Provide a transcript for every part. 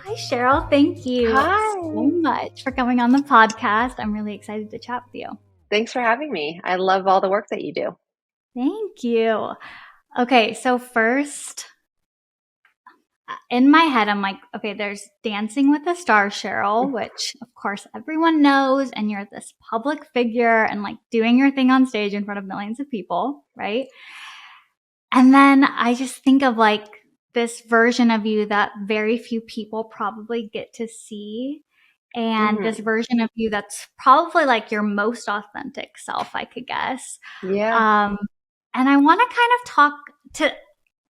Hi, Cheryl. Thank you so Hi. much for coming on the podcast. I'm really excited to chat with you. Thanks for having me. I love all the work that you do. Thank you. Okay, so first, in my head, I'm like, okay, there's Dancing with the Stars, Cheryl, which of course everyone knows, and you're this public figure and like doing your thing on stage in front of millions of people, right? And then I just think of like this version of you that very few people probably get to see. And this Hmm. version of you that's probably like your most authentic self, I could guess. Yeah. Um, and I want to kind of talk to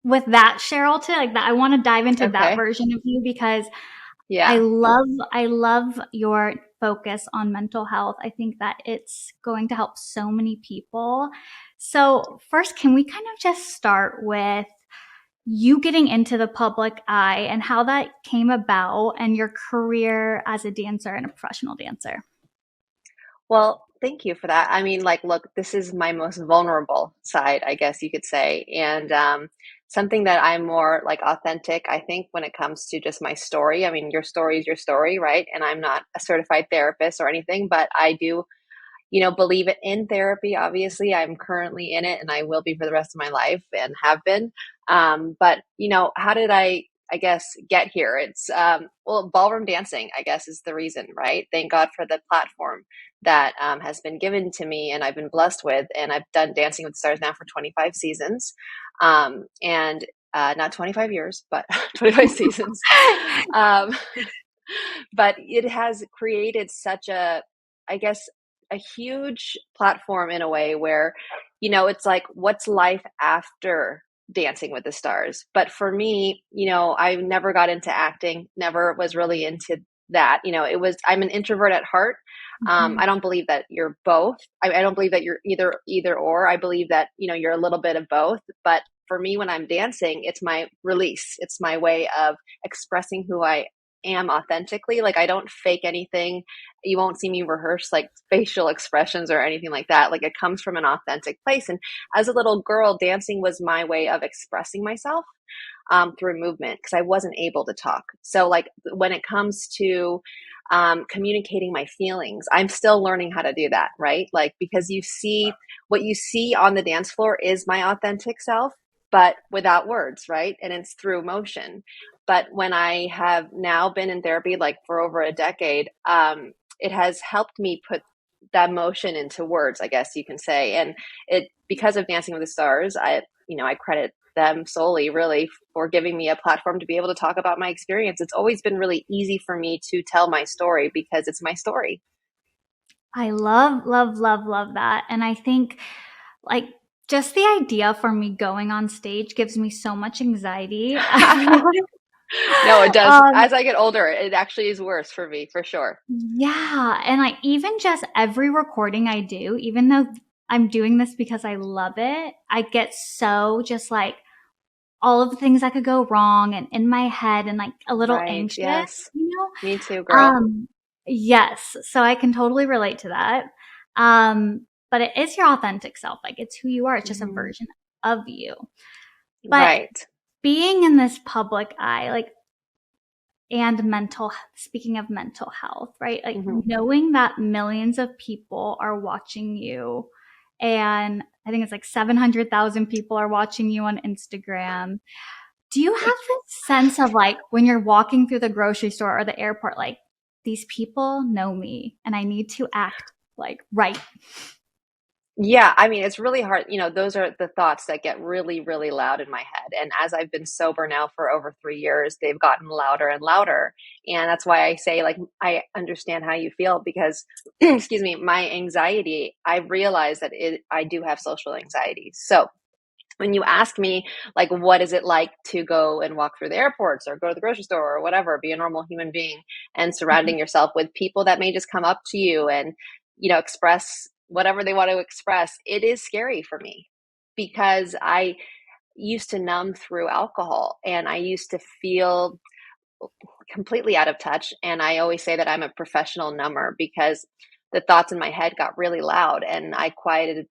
with that, Cheryl, too. Like that, I want to dive into that Okay. version of you because I Yeah. love, I love your focus on mental health. I think that it's going to help so many people. So first, can we kind of just start with you getting into the public eye and how that came about and your career as a dancer and a professional dancer? Well, thank you for that. I mean, like, look, this is my most vulnerable side, I guess you could say. And something that I'm more like authentic, I think, when it comes to just my story. I mean, your story is your story, right? And I'm not a certified therapist or anything, but I do, believe it in therapy. Obviously, I'm currently in it and I will be for the rest of my life and have been. But how did I guess get here? It's well, ballroom dancing, I guess, is the reason, right? Thank God for the platform that has been given to me and I've been blessed with. And I've done Dancing with the Stars now for 25 seasons. And not 25 years, but 25 seasons. Um, but it has created such a, I guess, a huge platform in a way where, it's like, what's life after Dancing with the Stars? But for me, I never got into acting, never was really into that. I'm an introvert at heart. Mhm. I don't believe that you're both. I don't believe that you're either or. I believe that, you're a little bit of both. But for me, when I'm dancing, it's my release. It's my way of expressing who I am authentically. Like, I don't fake anything. You won't see me rehearse like facial expressions or anything like that. Like, it comes from an authentic place. And as a little girl, dancing was my way of expressing myself through movement because I wasn't able to talk. So, like, when it comes to communicating my feelings, I'm still learning how to do that, right? Like, because what you see on the dance floor is my authentic self, but without words, right? And it's through motion. But when I have now been in therapy like for over a decade, it has helped me put that motion into words, I guess you can say. And it because of Dancing with the Stars, I credit them solely really for giving me a platform to be able to talk about my experience. It's always been really easy for me to tell my story because it's my story. I love, love, love, love that. And I think like just the idea for me going on stage gives me so much anxiety. I feel No, it like, does. As I get older, it actually is worse for me, for sure. yeah. And like even just every recording I do, even though I'm doing this because I love it, I get so just like all of the things that could go wrong and in my head and like a little Right. anxious, Yes. you know? Me too, girl. Yes. So I can totally relate to that. But it is your authentic self. Like it's who you are. It's just a Hmm. version of you. But Right. being in this public eye, like, and speaking of mental health, right? Like Hmm. knowing that millions of people are watching you and I think it's like 700,000 people are watching you on Instagram. Do you have this sense of like when you're walking through the grocery store or the airport, like these people know me and I need to act like right? Yeah, I mean, it's really hard. Those are the thoughts that get really, really loud in my head. And as I've been sober now for over 3 years, they've gotten louder and louder. And that's why I say, like, I understand how you feel because, excuse me, my anxiety, I realize that I do have social anxiety. So when you ask me, like, what is it like to go and walk through the airports or go to the grocery store or whatever, be a normal human being and surrounding yourself with people that may just come up to you and, express whatever they want to express, it is scary for me because I used to numb through alcohol and I used to feel completely out of touch. And I always say that I'm a professional number because the thoughts in my head got really loud and I quieted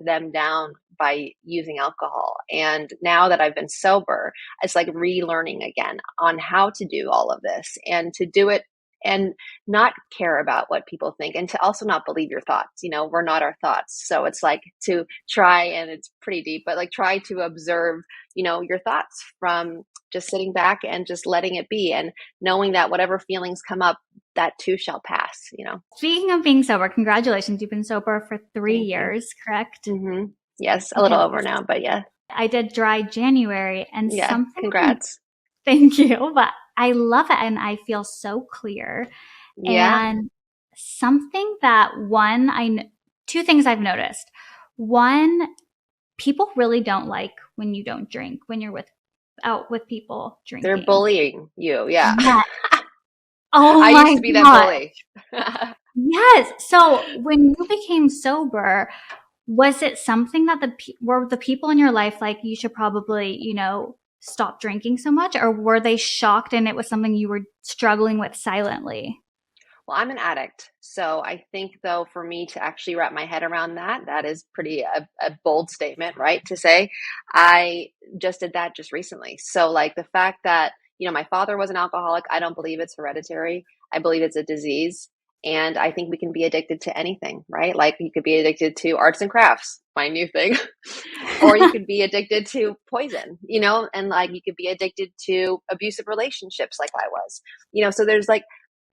them down by using alcohol. And now that I've been sober, it's like relearning again on how to do all of this and to do it and not care about what people think, and to also not believe your thoughts. We're not our thoughts. So it's like to try, and it's pretty deep, but like try to observe, your thoughts from just sitting back and just letting it be, and knowing that whatever feelings come up, that too shall pass. Speaking of being sober, congratulations. You've been sober for 3 Thank you. years, correct? Yes, a Okay. little over now, but yeah. I did dry January, and Yeah. something Congrats. thank you, but I love it and I feel so clear. Yeah. And something that two things I've noticed. One, people really don't like when you don't drink, when you're out with people They're drinking. bullying you. Yeah. Yeah. Oh I used my to be that God. bully. Yes. So when you became sober, was it something that were the people in your life like, you should probably, stop drinking so much, or were they shocked and it was something you were struggling with silently? Well, I'm an addict. So I think, though, for me to actually wrap my head around that, that is pretty a bold statement, right? To say I just did that just recently. So, like the fact that, my father was an alcoholic, I don't believe it's hereditary. I believe it's a disease. And I think we can be addicted to anything, right? Like you could be addicted to arts and crafts, my new thing, or you could be addicted to poison, and like you could be addicted to abusive relationships like I was, so there's like,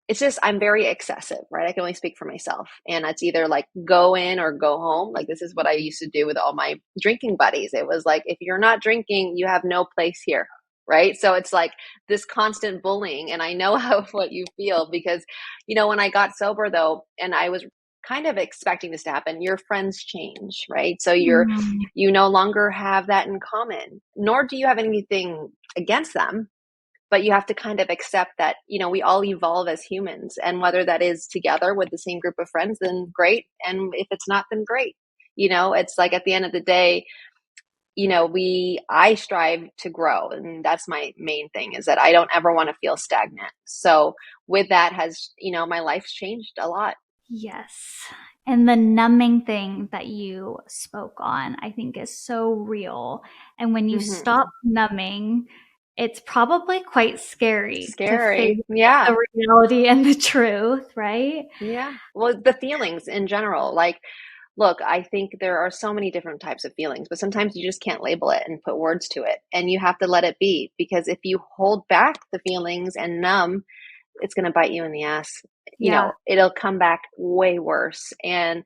it's just, I'm very excessive, right? I can only speak for myself. And it's either like go in or go home. Like this is what I used to do with all my drinking buddies. It was like, if you're not drinking, you have no place here. Right. So it's like this constant bullying. And I know what you feel because, when I got sober though, and I was kind of expecting this to happen, your friends change, right? So Mm, you no longer have that in common, nor do you have anything against them, but you have to kind of accept that, we all evolve as humans, and whether that is together with the same group of friends, then great. And if it's not, then great. It's like at the end of the day, I strive to grow, and that's my main thing, is that I don't ever want to feel stagnant. So with that has, my life's changed a lot. yes. And the numbing thing that you spoke on, I think is so real. And when you Hmm. stop numbing, it's probably quite scary to face Scary. Yeah. the reality and the truth, right? Yeah. Well, the feelings in general, like, look, I think there are so many different types of feelings, but sometimes you just can't label it and put words to it. And you have to let it be, because if you hold back the feelings and numb, it's going to bite you in the ass. Yeah. It'll come back way worse. And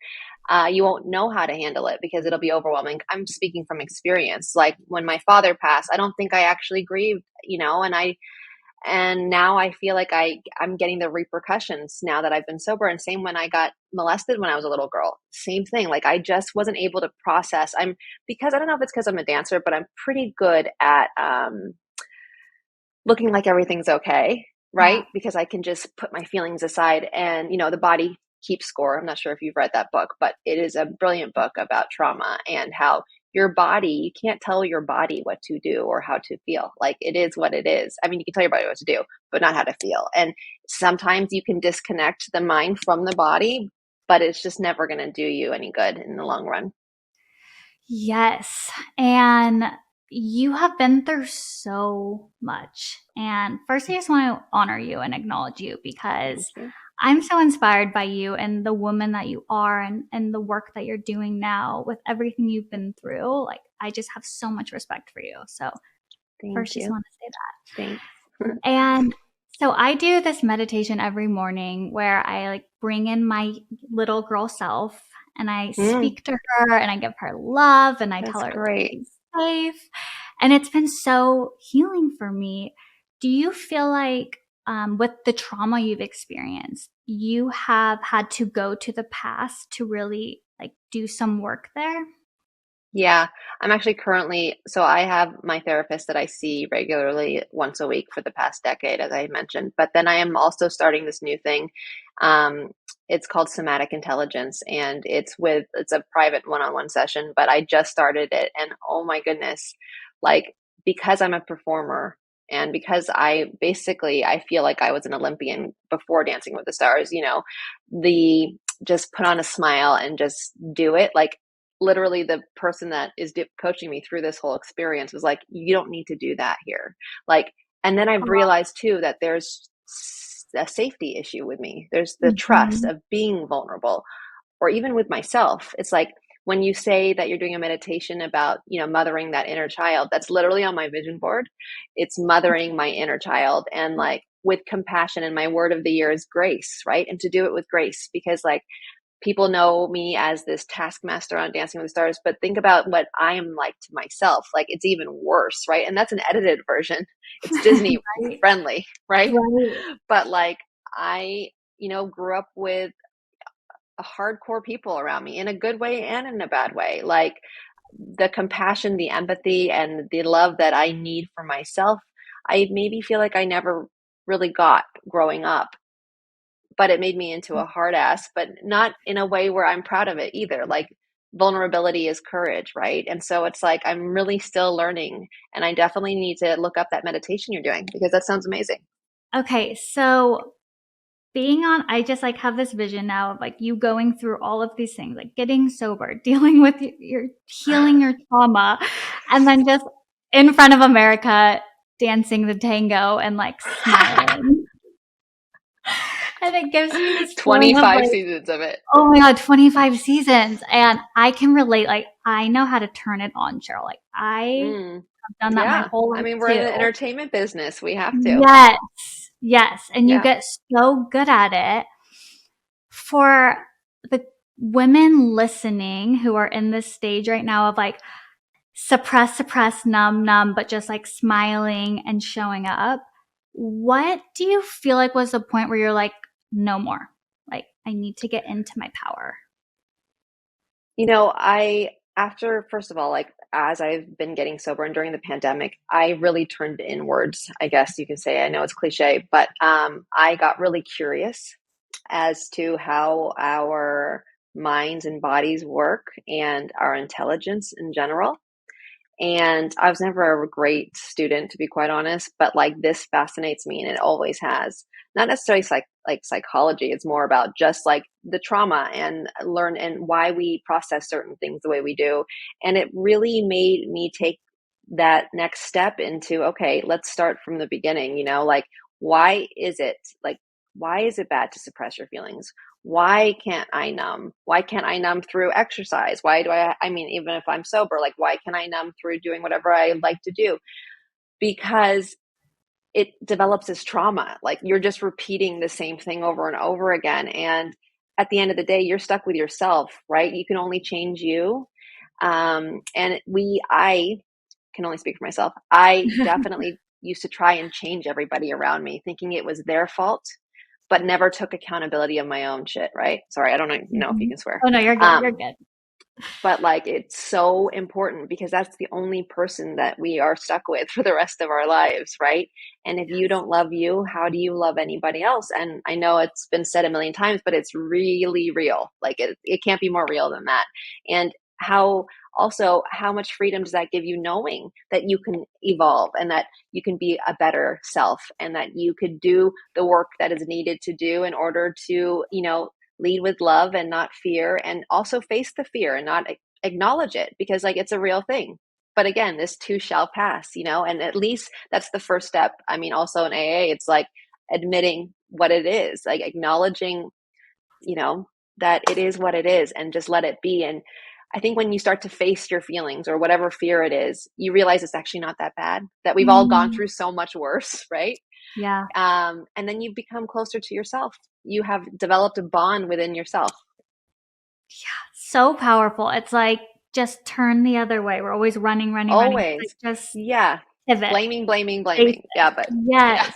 you won't know how to handle it because it'll be overwhelming. I'm speaking from experience. Like when my father passed, I don't think I actually grieved, and now I feel like I'm getting the repercussions now that I've been sober. And same when I got molested when I was a little girl. Same thing. Like I just wasn't able to process. Because I don't know if it's because I'm a dancer, but I'm pretty good at looking like everything's okay, Yeah. right? Because I can just put my feelings aside, and the body keeps score. I'm not sure if you've read that book, but it is a brilliant book about trauma and how your body, you can't tell your body what to do or how to feel. Like it is what it is. I mean, you can tell your body what to do, but not how to feel. And sometimes you can disconnect the mind from the body, but it's just never going to do you any good in the long run. Yes. And you have been through so much. And first, I just want to honor you and acknowledge you, Thank because you. I'm so inspired by you and the woman that you are, and the work that you're doing now with everything you've been through. Like, I just have so much respect for you. So, Thank first, just you. want to say that. Thanks. And so I do this meditation every morning where I like bring in my little girl self and I Mm, speak to her and I give her love and I tell that's her that great. she's safe. And it's been so healing for me. Do you feel like, with the trauma you've experienced, you have had to go to the past to really like do some work there? Yeah, I'm actually currently, so I have my therapist that I see regularly once a week for the past decade, as I mentioned. But then I am also starting this new thing. Um, it's called somatic intelligence, and it's a private one-on-one session, but I just started it. And oh my goodness, like because I'm a performer, and because I feel like I was an Olympian before Dancing with the Stars, the just put on a smile and just do it. Like literally the person that is coaching me through this whole experience was like, you don't need to do that here. Like, and then I've realized too that there's a safety issue with me. There's the trust Mhm. of being vulnerable, or even with myself. It's like when you say that you're doing a meditation about, mothering that inner child, that's literally on my vision board. It's mothering my inner child, and like with compassion. And my word of the year is grace, right? And to do it with grace, because like people know me as this taskmaster on Dancing with the Stars, but think about what I am like to myself. Like it's even worse, right? And that's an edited version. It's Disney Right. friendly, right? Right. But like I, grew up with a hardcore people around me in a good way and in a bad way. Like the compassion, the empathy, and the love that I need for myself, I maybe feel like I never really got growing up. But it made me into a hard ass, but not in a way where I'm proud of it either. Like vulnerability is courage, right? And so it's like I'm really still learning, and I definitely need to look up that meditation you're doing because that sounds amazing. Okay, so I just like have this vision now of like you going through all of these things, like getting sober, dealing with your healing your trauma, and then just in front of America dancing the tango and like smiling. And it gives me this feeling of 25 like, seasons of it. oh my God, 25 seasons. And I can relate. Like, I know how to turn it on, Cheryl. Like, I Mm, have done that my yeah. whole I life mean, we're in too. the entertainment business. We have to. Yes. Yes. And you Yeah. get so good at it. For the women listening who are in this stage right now of like suppress, numb, but just like smiling and showing up, what do you feel like was the point where you're like, no more? Like, I need to get into my power. After, first of all, like as I've been getting sober and during the pandemic, I really turned inwards, I guess you can say. I know it's cliche, but I got really curious as to how our minds and bodies work and our intelligence in general. And I was never a great student, to be quite honest, but like this fascinates me and it always has. Not necessarily like psychology. It's more about just like the trauma and learn and why we process certain things the way we do. And it really made me take that next step into, okay, let's start from the beginning, like why is it like why is it bad to suppress your feelings? Why can't I numb? Why can't I numb through exercise? Why do I mean, even if I'm sober, like, why can't I numb through doing whatever I like to do? Because it develops as trauma. Like, you're just repeating the same thing over and over again. And at the end of the day, you're stuck with yourself, right? You can only change you. I can only speak for myself. I definitely used to try and change everybody around me, thinking it was their fault, but never took accountability of my own shit, right? Sorry, I don't know if you Mhm. can swear. Oh no, you're good. You're Um, good. but like it's so important because that's the only person that we are stuck with for the rest of our lives, right? And if you don't love you, how do you love anybody else? And I know it's been said a million times, but it's really real. Like it can't be more real than that. And how much freedom does that give you, knowing that you can evolve and that you can be a better self and that you could do the work that is needed to do in order to, lead with love and not fear, and also face the fear and not acknowledge it, because like it's a real thing. But again, this too shall pass, and at least that's the first step. I mean, also in AA, it's like admitting what it is, like acknowledging, that it is what it is and just let it be. And I think when you start to face your feelings or whatever fear it is, you realize it's actually not that bad, that we've all gone Mm, through so much worse, right? yeah. And then you become closer to yourself. You have developed a bond within yourself. So powerful. It's like just turn the other way. We're always running. It's like Always. just Yeah. pivot. Blaming, blaming, Face blaming. it. Yeah, but yeah. Yes.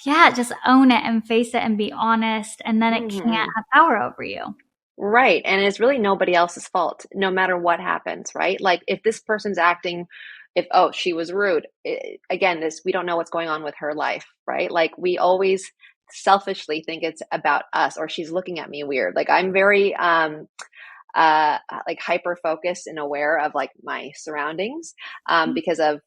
Yeah, just own it and face it and be honest, and then it can't Hmm. have power over you. Right. And it's really nobody else's fault, no matter what happens, right? Like if this person's acting, oh, she was rude. Again, we don't know what's going on with her life, right? Like we always selfishly think it's about us, or she's looking at me weird. Like I'm very, like hyper focused and aware of like my surroundings, because of,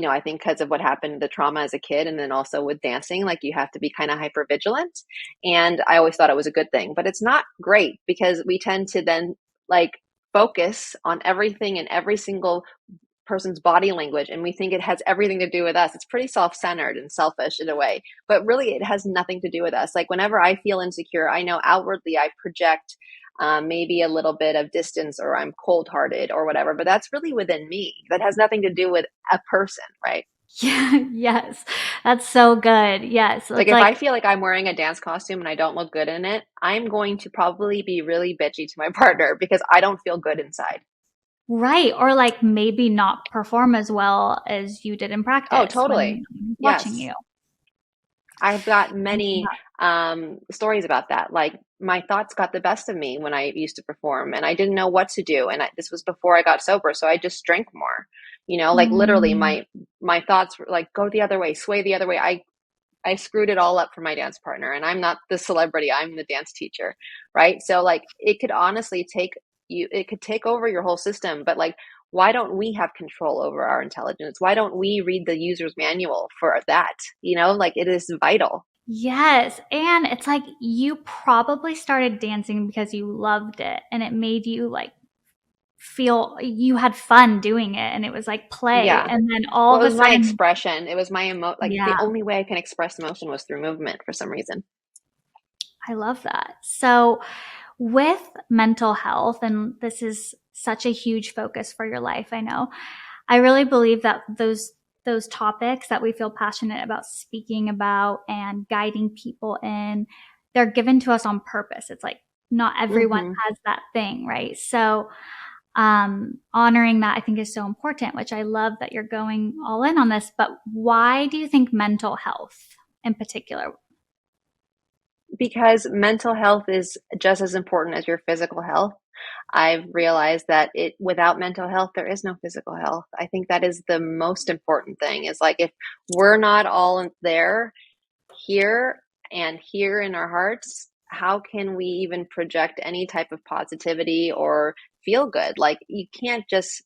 I think because of what happened, the trauma as a kid, and then also with dancing, like you have to be kind of hyper vigilant. And I always thought it was a good thing, but it's not great because we tend to then like focus on everything and every single person's body language, and we think it has everything to do with us. It's pretty self-centered and selfish in a way, but really it has nothing to do with us. Like whenever I feel insecure, I know outwardly I project maybe a little bit of distance, or I'm cold-hearted or whatever, but that's really within me. That has nothing to do with a person, right? Yeah, yes. That's so good. Yes. Like It's if I like, feel like I'm wearing a dance costume and I don't look good in it, I'm going to probably be really bitchy to my partner because I don't feel good inside. right. Or like maybe not perform as well as you did in Oh, practice when totally. watching Yes. you. I've got many Yeah. stories about that. Like my thoughts got the best of me when I used to perform, and I didn't know what to do. And this was before I got sober, so I just drank more. Like literally, Mm, my thoughts were like, go the other way, sway the other way. I screwed it all up for my dance partner, and I'm not the celebrity, I'm the dance teacher, right? So like it could honestly take you, it could take over your whole system, but like why don't we have control over our intelligence? Why don't we read the user's manual for that? Like it is vital. yes. And it's like you probably started dancing because you loved it and it made you like feel you had fun doing it and it was like play. Yeah. And then all Well, of it a was my sudden, expression. It was like the yeah, only way I can express emotion was through movement for some reason. I love that. So, with mental health, and this is such a huge focus for your life, I know. I really believe that those topics that we feel passionate about speaking about and guiding people in, they're given to us on purpose. It's like not everyone Hmm. has that thing, right? So, honoring that I think is so important, which I love that you're going all in on this. But why do you think mental health in particular? Because mental health is just as important as your physical health. I've realized that without mental health, there is no physical health. I think that is the most important thing is like if we're not all there, here and here in our hearts, how can we even project any type of positivity or feel good? Like you can't just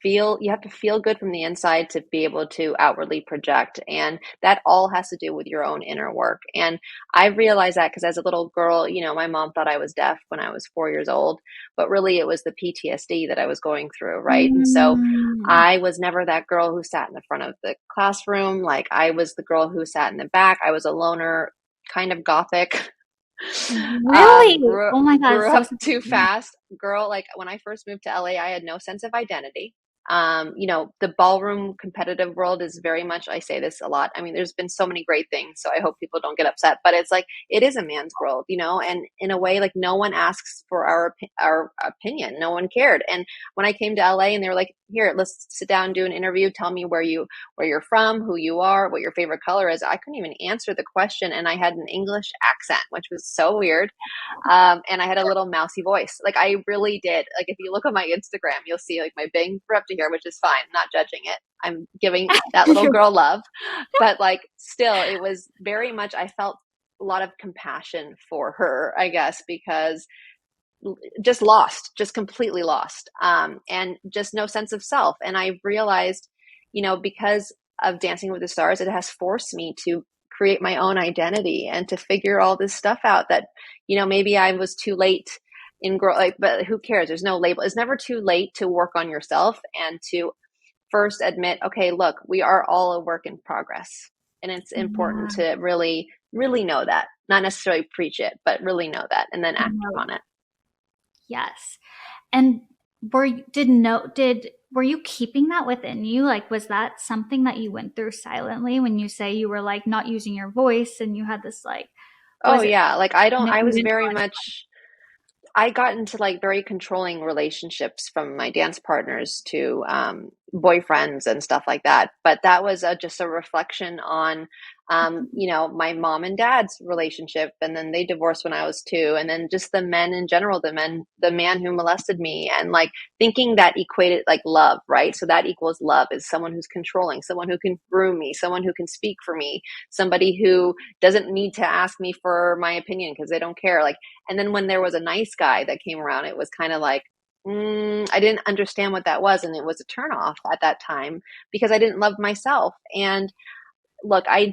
you have to feel good from the inside to be able to outwardly project, and that all has to do with your own inner work. And I realized that because as a little girl, my mom thought I was deaf when I was 4 years old, but really it was the PTSD that I was going through, right? And so Mm, I was never that girl who sat in the front of the classroom. Like I was the girl who sat in the back. I was a loner, kind of gothic. really? Grew Oh my God, grew it's so up too significant. fast. Girl, like when I first moved to LA, I had no sense of identity. The ballroom competitive world is very much, I say this a lot. I mean, there's been so many great things, so I hope people don't get upset, but it's like it is a man's world, and in a way, like no one asks for our opinion. No one cared. And when I came to LA and they were like, here, let's sit down and do an interview, tell me where you're from, who you are, what your favorite color is. I couldn't even answer the question, and I had an English accent, which was so weird. And I had a little mousy voice. Like I really did. Like if you look on my Instagram, you'll see like my bang for up to here, which is fine. I'm not judging it. I'm giving that little girl love. But like still, it was very much, I felt a lot of compassion for her, I guess, because just lost, just completely lost, and just no sense of self. And I realized, because of Dancing with the Stars, it has forced me to create my own identity and to figure all this stuff out that, maybe I was too late in grow like, but who cares? There's no label. It's never too late to work on yourself and to first admit, okay, look, we are all a work in progress. And it's important Yeah. to really, really know that, not necessarily preach it, but really know that and then act No. on it. Yes. And were you keeping that within you? Like, was that something that you went through silently when you say you were like not using your voice and you had this like, Oh was it, yeah, like I you was didn't very know much, I got into like very controlling relationships from my dance partners to boyfriends and stuff like that. But that was just a reflection on, my mom and dad's relationship, and then they divorced when I was two, and then just the men in general, the man who molested me, and like thinking that equated like love, right? So that equals love is someone who's controlling, someone who can groom me, someone who can speak for me, somebody who doesn't need to ask me for my opinion because they don't care. Like and then when there was a nice guy that came around, it was kind of like, I didn't understand what that was. And it was a turnoff at that time because I didn't love myself. And look, I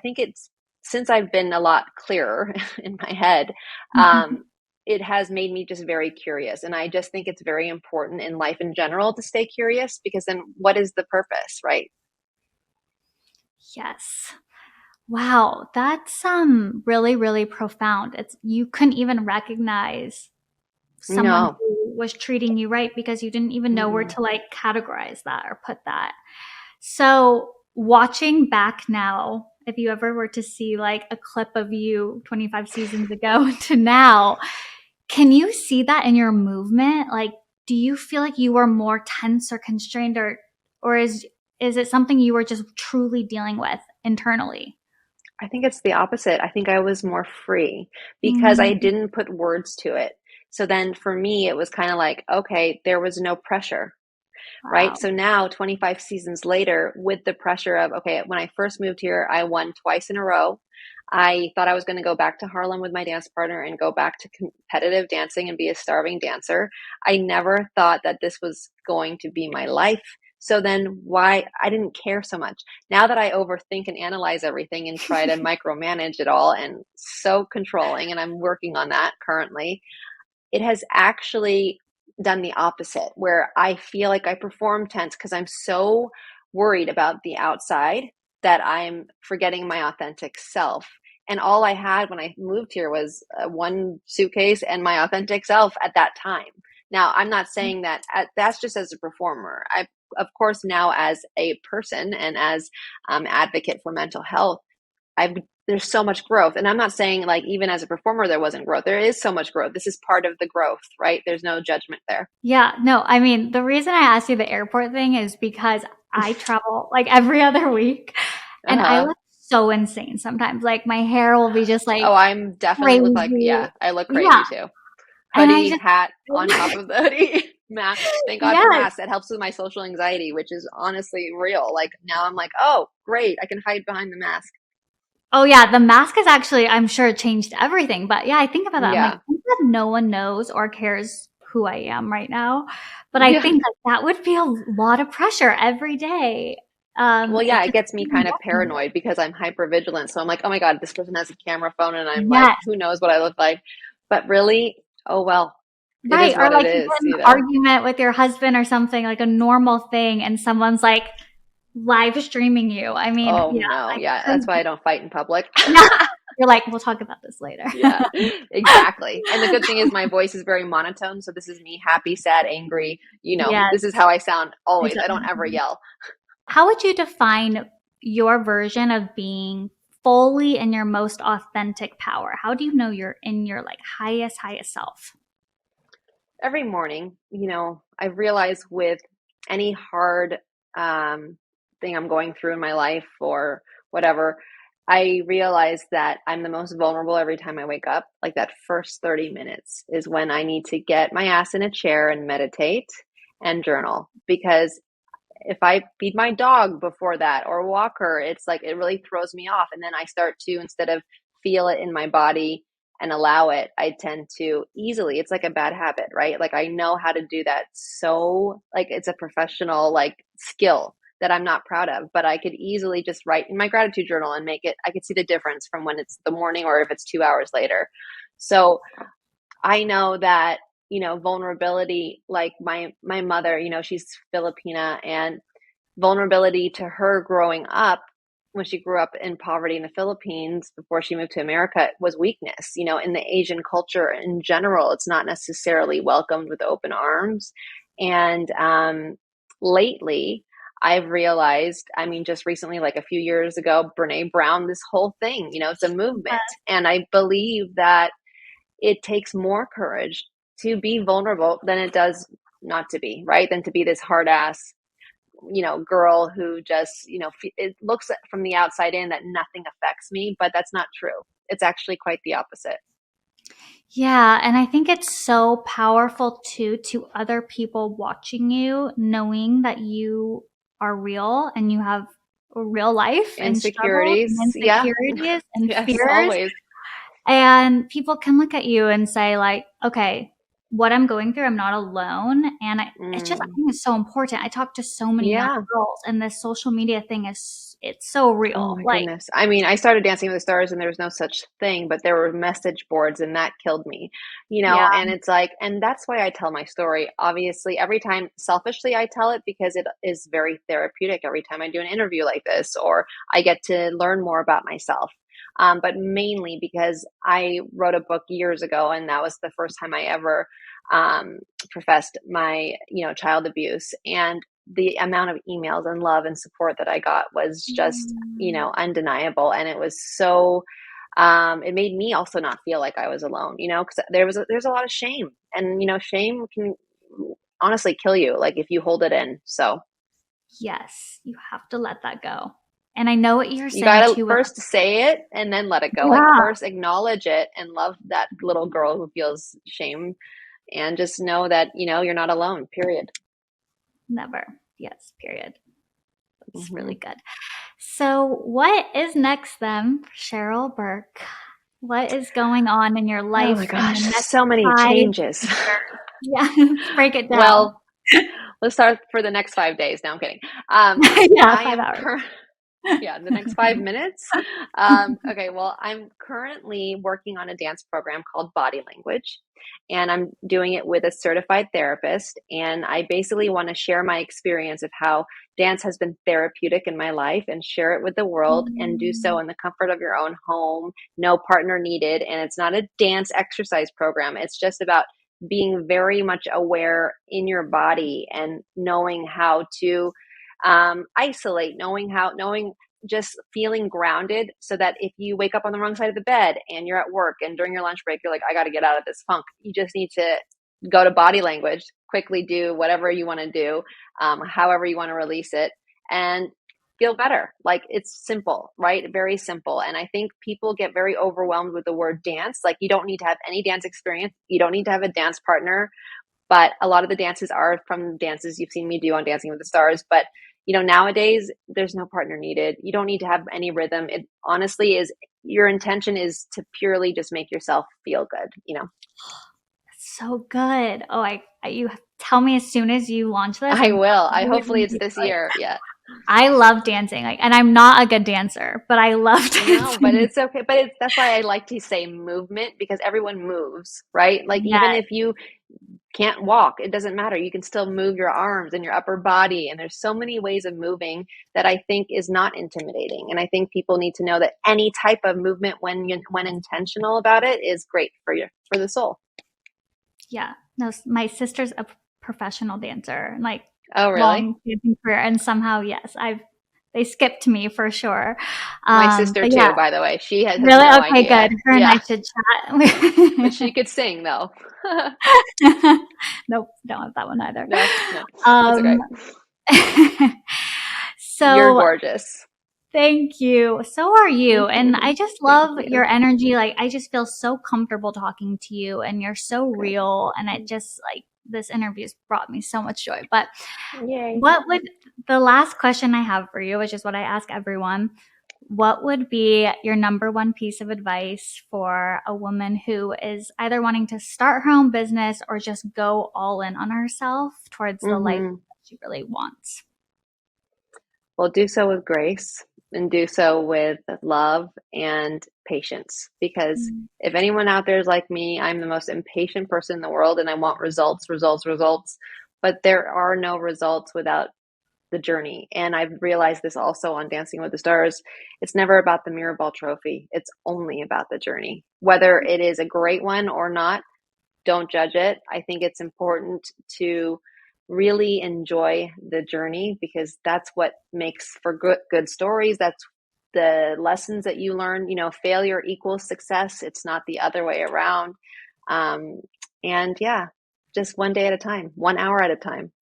think it's since I've been a lot clearer in my head, that? um, it has made me just very curious. And I just think it's very important in life in general to stay curious, because then what is the purpose, right? Yes. Wow, that's really, really profound. It's you couldn't even recognize someone No. who was treating you right because you didn't even know where Mm-mm. to like categorize that or put that. So, watching back now, if you ever were to see like a clip of you 25 seasons ago to now, can you see that in your movement? Like, do you feel like you were more tense or constrained, or is it something you were just truly dealing with internally? I think it's the opposite. I think I was more free because I Mm, didn't put words to it. So then for me, it was kind of like, okay, there was no pressure, right? wow. So now, 25 seasons later, with the pressure of, okay, when I first moved here, I won twice in a row. I thought I was going to go back to Harlem with my dance partner and go back to competitive dancing and be a starving dancer. I never thought that this was going to be my life. So then why I didn't care so much. Now that I overthink and analyze everything and try to micromanage it all and so controlling, and I'm working on that currently, it has actually done the opposite, where I feel like I perform tense because I'm so worried about the outside that I'm forgetting my authentic self. And all I had when I moved here was one suitcase and my authentic self at that time. Now, I'm not saying that that's just as a performer. I, of course, now as a person and as advocate for mental health, I've there's so much growth. And I'm not saying like even as a performer there wasn't growth. There is so much growth. This is part of the growth, right? There's no judgment there. Yeah, no, I mean, the reason I asked you the airport thing is because I travel like every other week and I Uh-huh. look so insane sometimes. Like my hair will be just like Oh, I'm definitely look like, crazy. yeah, I look Yeah. crazy too. And I Hoodie, just, hat on top of the hoodie, mask. Thank God for yes. masks. It helps with my social anxiety, which is honestly real. Like now I'm like, oh, great. I can hide behind the mask. Oh yeah, the mask has actually, I'm sure, changed everything. But yeah, I think about that. I'm like, Yeah. I think that no one knows or cares who I am right now. But I Yeah. think that would be a lot of pressure every day. Well, yeah, It it just gets me kind of paranoid because I'm hyper vigilant. So I'm like, oh my God, this person has a camera phone, and I'm like, yes. who knows what I look like? But really, oh well, it Right, is or what it like you is, get in you an know? argument with your husband or something, like a normal thing, and someone's like live streaming you. I mean, Oh yeah, no, I yeah, that's couldn't why do I don't fight in public. yeah. You're like, "We'll talk about this later." Yeah, exactly. And the good thing is my voice is very monotone. So this is me happy, sad, angry. Yes, This is how I sound I always. I don't ever definitely yell. How would you define your version of being fully in your most authentic power? How do you know you're in your, like, highest self? Every morning, I realize with any hard thing I'm going through in my life or whatever, I realize that I'm the most vulnerable every time I wake up. Like that first 30 minutes is when I need to get my ass in a chair and meditate and journal, because if I feed my dog before that or walk her, it's like it really throws me off. And then I start to, instead of feel it in my body and allow it, I tend to easily, it's like a bad habit, right? Like I know how to do that. So, like, it's a professional, like, skill that I'm not proud of, but I could easily just write in my gratitude journal and make it, I could see the difference from when it's the morning or if it's 2 hours later. So, I know that, vulnerability, like my mother, she's Filipina, and vulnerability to her growing up, when she grew up in poverty in the Philippines before she moved to America, was weakness. In the Asian culture in general, it's not necessarily welcomed with open arms. And lately, I've realized, I mean, just recently, like a few years ago, Brene Brown, this whole thing, it's a movement. And I believe that it takes more courage to be vulnerable than it does not to be, right? Than to be this hard ass, girl who just, it looks from the outside in that nothing affects me, but that's not true. It's actually quite the opposite. Yeah, and I think it's so powerful too to other people watching you, knowing that you are real and you have a real life and struggles and Insecurities. Yeah. insecurities and Yes, fears. always. And people can look at you and say, like, okay, what I'm going through, I'm not alone. And it's just, I Mm, think it's so important. I talk to so many young yeah. girls, and this social media thing is it's so Oh real. my Like, goodness. I mean, I started Dancing with the Stars and there was no such thing, but there were message boards and that killed me, yeah. and it's like, and that's why I tell my story. Obviously, every time selfishly I tell it because it is very therapeutic every time I do an interview like this, or I get to learn more about myself. But mainly because I wrote a book years ago and that was the first time I ever um, professed my, child abuse. And the amount of emails and love and support that I got was just, Mm, undeniable. And it was so, it made me also not feel like I was alone, because there's a lot of shame, and, shame can honestly kill you, like if you hold it in. So yes, you have to let that go. And I know what you're you saying gotta too with, first say it and then let it go. Like yeah, first acknowledge it and love that little girl who feels shame, and just know that, you're not alone, period. never. Yes, period. That's Hmm. really good. So, what is next then, Cheryl Burke? What is going on in your Oh my life in the gosh, next so many 5 years? changes. Yeah, let's break it down. Well, let's start for the next 5 days. No, I'm kidding. Yeah, I 5 am hours. yeah, the next 5 minutes. Okay, well, I'm currently working on a dance program called Body Language, and I'm doing it with a certified therapist. And I basically want to share my experience of how dance has been therapeutic in my life and share it with the world, and do so Mm, in the comfort of your own home, no partner needed. And it's not a dance exercise program, it's just about being very much aware in your body and knowing how to isolate, knowing just feeling grounded, so that if you wake up on the wrong side of the bed and you're at work and during your lunch break, you're like, I got to get out of this funk. You just need to go to Body Language, quickly do whatever you want to do, however you want to release it, and feel better. Like it's simple, right? Very simple. And I think people get very overwhelmed with the word dance. Like you don't need to have any dance experience. You don't need to have a dance partner, but a lot of the dances are from dances you've seen me do on Dancing with the Stars. But nowadays there's no partner needed. You don't need to have any rhythm. It honestly is, your intention is to purely just make yourself feel good. so good. Oh, you tell me as soon as you launch this. I I'm will. I probably hopefully gonna it's be this like, year. Yeah. I love dancing, like, and I'm not a good dancer, but I love No, but dancing. it's okay. But that's why I like to say movement, because everyone moves, right? Like even Yes, if you can't walk, it doesn't matter. You can still move your arms and your upper body. And there's so many ways of moving that I think is not intimidating. And I think people need to know that any type of movement, when intentional about it, is great for the soul. yeah. No, my sister's a professional dancer, like Oh, really? long dancing career, and somehow, yes, they skipped me for sure. My sister But yeah, too, by the way. She has really? no Okay, good. idea. Her and I Yeah. should But chat. she could sing though. Nope, don't have that one either. No, no. It's Um, okay. You're so gorgeous. thank you. So are you. And I just Thank love your you. energy. Like, I just feel so comfortable talking to you, and you're so Good. real. And it just, like, this interview's brought me so much joy. But Yay. what would the last question I have for you, which is what I ask everyone, what would be your number one piece of advice for a woman who is either wanting to start her own business or just go all in on herself towards the life Hmm. that she really wants? Well, do so with grace and do so with love and patience. Because Mm, if anyone out there is like me, I'm the most impatient person in the world and I want results, results, results. But there are no results without the journey. And I've realized this also on Dancing with the Stars. It's never about the mirror ball trophy, it's only about the journey. Whether it is a great one or not, don't judge it. I think it's important to really enjoy the journey, because that's what makes for good stories. That's the lessons that you learn. Failure equals success. It's not the other way around. Um, and yeah, just one day at a time, 1 hour at a time.